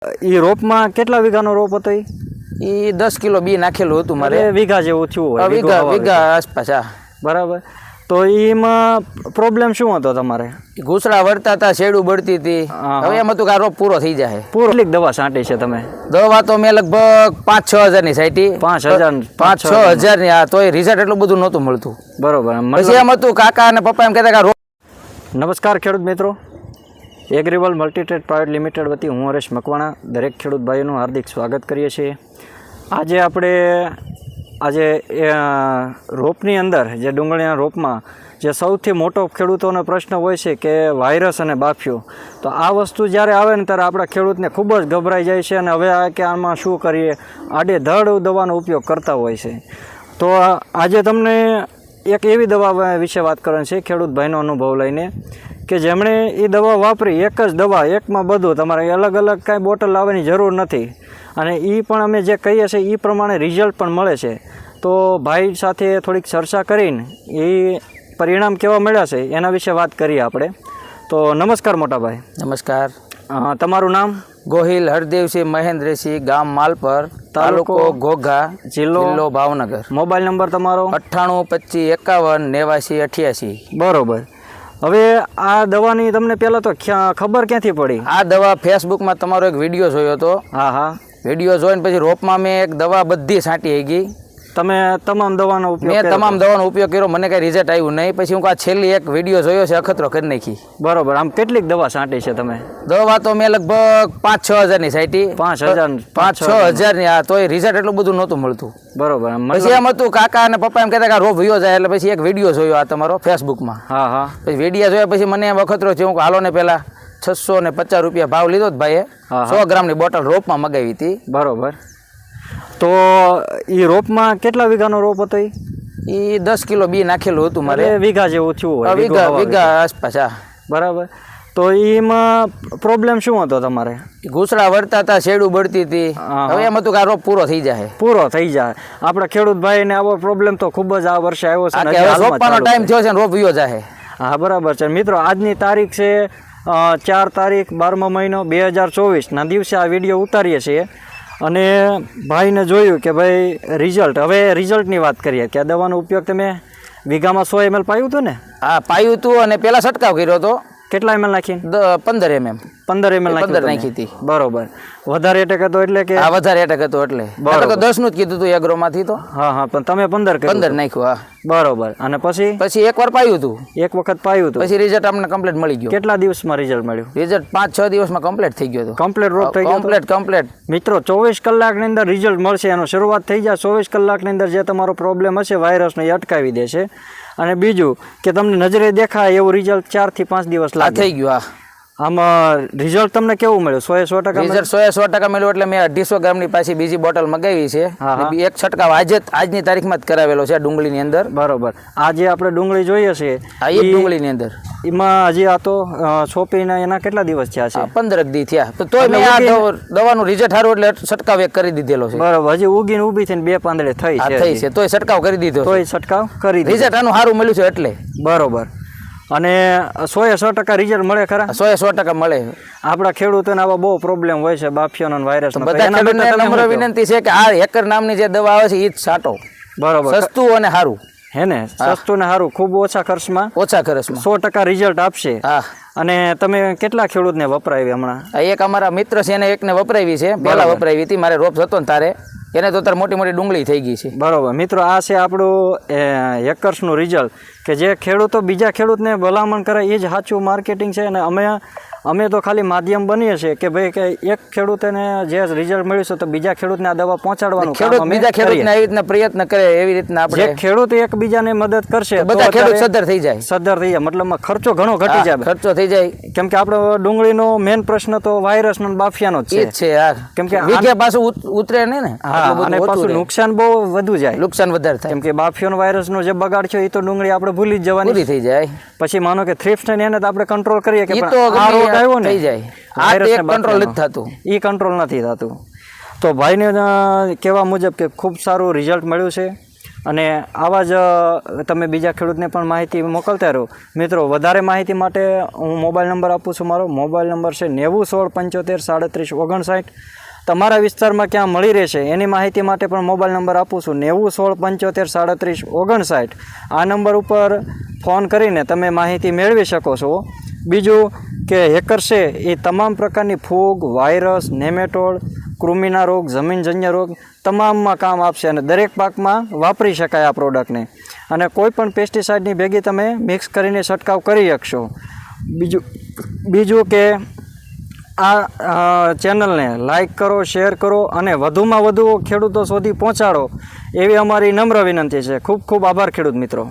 ઈ રોપમાં કેટલા વીઘાનો રોપ હતો ઈ 10 કિલો બી નાખેલું હતું મારે. વીઘા જેવું થયું હોય? વીઘા આસપાસ. હા, બરાબર. તો એમાં પ્રોબ્લેમ શું હતો તમારે? ઘૂસડા વળતા હતા, શેડું બળતી હતી. હવે એમ હતું કે આ રોપ પૂરો થઈ જાય. કેટલીક દવા છાંટી છે તમે? દવા તો મેં લગભગ 5-6 હજારની છાંટી. 5-6 હજારની. આ તોય રિઝલ્ટ એટલું બધું નહોતું મળતું. બરોબર. પછી એમ હતું કાકા અને પપ્પા એમ કહેતા કે નમસ્કાર ખેડૂત મિત્રો, એગ્રીવલ મલ્ટીટ્રેડ પ્રાઇવેટ લિમિટેડ વતી હું હરેશ મકવાણા દરેક ખેડૂત ભાઈઓનું હાર્દિક સ્વાગત કરીએ છીએ. આજે રોપની અંદર જે ડુંગળીના રોપમાં જે સૌથી મોટો ખેડૂતોનો પ્રશ્ન હોય છે કે વાયરસ અને બાફિયો. તો આ વસ્તુ જ્યારે આવે ને ત્યારે આપણા ખેડૂતને ખૂબ જ ગભરાઈ જાય છે અને હવે કે આમાં શું કરીએ, આડેધડ દવાનો ઉપયોગ કરતા હોય છે. તો આજે તમને એક એવી દવા વિશે વાત કરવાની છે ખેડૂત ભાઈનો અનુભવ લઈને કે જેમણે એ દવા વાપરી, એક જ દવા, એકમાં બધું, તમારે અલગ અલગ કાંઈ બોટલ લાવવાની જરૂર નથી અને એ પણ અમે જે કહીએ છીએ એ પ્રમાણે રિઝલ્ટ પણ મળે છે. તો ભાઈ સાથે થોડીક ચર્ચા કરીને એ પરિણામ કેવા મળ્યા છે એના વિશે વાત કરીએ આપણે. તો નમસ્કાર મોટાભાઈ. નમસ્કાર. તમારું નામ? ગોહિલ હરદેવસિંહ મહેન્દ્રસિંહ, ગામ માલપર, તાલુકો ઘોઘા, જિલ્લો ભાવનગર. મોબાઈલ નંબર તમારો? 98 55 51 89 88. બરોબર. હવે આ દવાની તમને પહેલાં તો ખબર ક્યાંથી પડી? આ દવા ફેસબુકમાં તમારો એક વિડીયો જોયો હતો. હા. વિડીયો જોઈને પછી રોપમાં મેં એક દવા બધી છાંટી ગઈ. તમે તમામ દવાનો ઉપયોગ? મેં તમામ દવાનો ઉપયોગ કર્યો, મને કઈ રિઝલ્ટ આવ્યું નહીં. પછી હું આ છેલ્લી એક વિડીયો જોયો છે, અખતરો કરી નાખી. બરોબર. આમ કેટલીક દવા છાંટી છે તમે? દવા તો મેં લગભગ 5-6 હજારની છાંટી. 5-6 હજારની. આ તોય રિઝલ્ટ એટલું બધું નહોતું મળતું. બરોબર. પછી એમ હતું કાકા અને પપ્પા એમ કહેતા કે રોપ વયો જાય. એટલે પછી એક વિડીયો જોયો આ તમારો ફેસબુકમાં. હા. પછી વિડીયો જોયા પછી મને એમ અખતરો થયો. હું હાલો ને પેલા 650 રૂપિયા ભાવ લીધો ભાઈએ. 100 ગ્રામની બોટલ રોપમાં મગાવી હતી. બરોબર. તો એ રોપમાં કેટલા વીઘાનો રોપ હતો? એ 10 કિલો બી નાખેલું હતું મારે. વીઘા જેવું થયું હોય? વીઘા આસપાસ. હા, બરાબર. તો એમાં પ્રોબ્લેમ શું હતો તમારે? ઘૂસડા વળતા હતા, શેડું બળતી હતી. હવે એમ હતું કે આ રોપ પૂરો થઈ જાય. આપણા ખેડૂત ભાઈને આવો પ્રોબ્લેમ તો ખૂબ જ આ વર્ષે આવ્યો છે. રોપવાનો ટાઈમ થયો છે, રોપ વયો જાય. હા, બરાબર છે. મિત્રો, આજની તારીખ છે 4 તારીખ 12મો મહિનો 2024 ના દિવસે આ વિડીયો ઉતારીએ છીએ અને ભાઈને જોયું કે ભાઈ રિઝલ્ટની વાત કરીએ કે આ દવાનો ઉપયોગ તમે વીઘામાં 100 ml પાયું હતું ને? હા, પાયું હતું અને પેલા છંટકાવ કર્યો હતો. કેટલા ml નાખીને? 15 ml. 15 ml નાખી હતી. બરોબર. વધારે એટેક હતો એટલે કે? હા, વધારે એટેક હતો એટલે. બરોબર. 10 નું જ કીધું હતું એગ્રોમાંથી તો. હા, પણ તમે 15 નાખ્યું. હા, બરોબર. અને પછી એકવાર પાયું હતું. એક વખત પાયું હતું. પછી રિઝલ્ટ અમને કમ્પ્લીટ મળી ગયું. કેટલા દિવસમાં રિઝલ્ટ મળ્યું? રિઝલ્ટ 5-6 દિવસમાં કમ્પ્લીટ થઈ ગયો હતો. કમ્પ્લીટ રોપ થઈ ગયો? કમ્પ્લીટ. મિત્રો, 24 કલાકની અંદર રિઝલ્ટ મળશે. એનો શરૂઆત થઈ જાય 24 કલાકની અંદર. જે તમારો પ્રોબ્લેમ હશે વાયરસનો એ અટકાવી દેશે. અને બીજું કે તમને નજરે દેખાય એવું રિઝલ્ટ 4 થી 5 દિવસ લાગે. થઈ ગયું. આમાં રિઝલ્ટ તમને કેવું મળ્યું? 100% રિઝલ્ટ 100% મળ્યું. એટલે મેં 250 ગ્રામની પાછી બીજી બોટલ મગાવી છે. એક છંટકાવ આજની તારીખમાં જ કરાવેલો છે ડુંગળીની અંદર. બરોબર. આ જે આપણે ડુંગળી જોઈએ છે એ ડુંગળીની અંદર એમાં હજી આ તો સોંપીને એના કેટલા દિવસ થયા છે? 15 દી થયા. તો મેં આ દવાનું રિઝલ્ટ સારું એટલે છંટકાવ એક કરી દીધેલો છે. બરોબર. હજી ઉગીને ઊભી થઈને 2 પાંદડે થઈ છે. તોય છંટકાવ કરી દીધો. રિઝલ્ટ આનું સારું મળ્યું છે એટલે. બરોબર. અને 100% રિઝલ્ટ મળે ખરા? 100% મળે. આપણા ખેડૂતોને આવા બહુ પ્રોબ્લેમ હોય છે બાફિયાનો વાયરસ. બધા ખેડૂતોને નમ્ર વિનંતી છે કે આ હેકર નામની જે દવા આવે છે એ જ છાંટો. બરોબર. સસ્તું અને સારું. હે ને? સસ્તું ને સારું. ખૂબ ઓછા ખર્ચમાં 100% રિઝલ્ટ આપશે. હા. અને તમે કેટલા ખેડૂતને વપરાવી હમણાં? એક અમારા મિત્ર છે એને એકને વપરાવી છે. પહેલા વપરાવી હતી, મારે રોપ હતો ને તારે. એને તો મોટી મોટી ડુંગળી થઈ ગઈ છે. બરોબર. મિત્રો, આ છે આપણું હેકર્સનું રિઝલ્ટ કે જે ખેડૂતો બીજા ખેડૂતને ભલામણ કરે એ જ સાચું માર્કેટિંગ છે. અને અમે તો ખાલી માધ્યમ બનીએ છીએ કે ભાઈ કે એક ખેડૂતને જે રિઝલ્ટ મળ્યું છે તો બીજા ખેડૂતને આ દવા પહોંચાડવાનું બીજા ખેડૂતને એવી રીતના પ્રયત્ન કરે એવી રીતના આપણે જે ખેડૂત એકબીજાને મદદ કરશે બધા ખેડૂત સદ્ધર થઈ જાય. મતલબ ખર્ચો ઘણો ઘટી જાય. કેમ કે આપણો ડુંગળીનો મેઇન પ્રશ્ન તો વાયરસનો બાફિયાનો જ છે. કેમ કે વીઘે પાછું ઉતરે નહીં ને. અને પાછું નુકસાન બહુ વધુ જાય. નુકસાન વધારે થાય. કેમ કે બાફિયાનો વાયરસનો જે બગાડ છે એ તો ડુંગળી આપણે ભૂલી જ જવાની થઈ જાય. પછી માનો કે થ્રિપ્સ ને એને તો આપણે કંટ્રોલ કરીએ કે આવ્યો ને થઈ જાય. કંટ્રોલ નથી થતું. એ કંટ્રોલ નથી થતું. તો ભાઈને કહેવા મુજબ કે ખૂબ સારું રિઝલ્ટ મળ્યું છે અને આવા જ તમે બીજા ખેડૂતને પણ માહિતી મોકલતા રહો. મિત્રો, વધારે માહિતી માટે હું મોબાઈલ નંબર આપું છું. મારો મોબાઈલ નંબર છે 9016753759. તમારા વિસ્તારમાં ક્યાં મળી રહેશે એની માહિતી માટે પણ મોબાઈલ નંબર આપું છું 9016753759. આ નંબર ઉપર ફોન કરીને તમે માહિતી મેળવી શકો છો. બીજું કે હેકર છે એ તમામ પ્રકારની ફૂગ, વાયરસ, નેમેટોડ, કૃમિના રોગ, જમીનજન્ય રોગ તમામમાં કામ આપશે અને દરેક પાકમાં વાપરી શકાય આ પ્રોડક્ટને. અને કોઈ પણ પેસ્ટિસાઇડની ભેગી તમે મિક્સ કરીને છંટકાવ કરી શકશો. બીજું કે આ ચેનલને લાઈક કરો, શેર કરો અને વધુમાં વધુ ખેડૂતો સુધી પહોંચાડો એવી અમારી નમ્ર વિનંતી છે. ખૂબ ખૂબ આભાર ખેડૂત મિત્રો.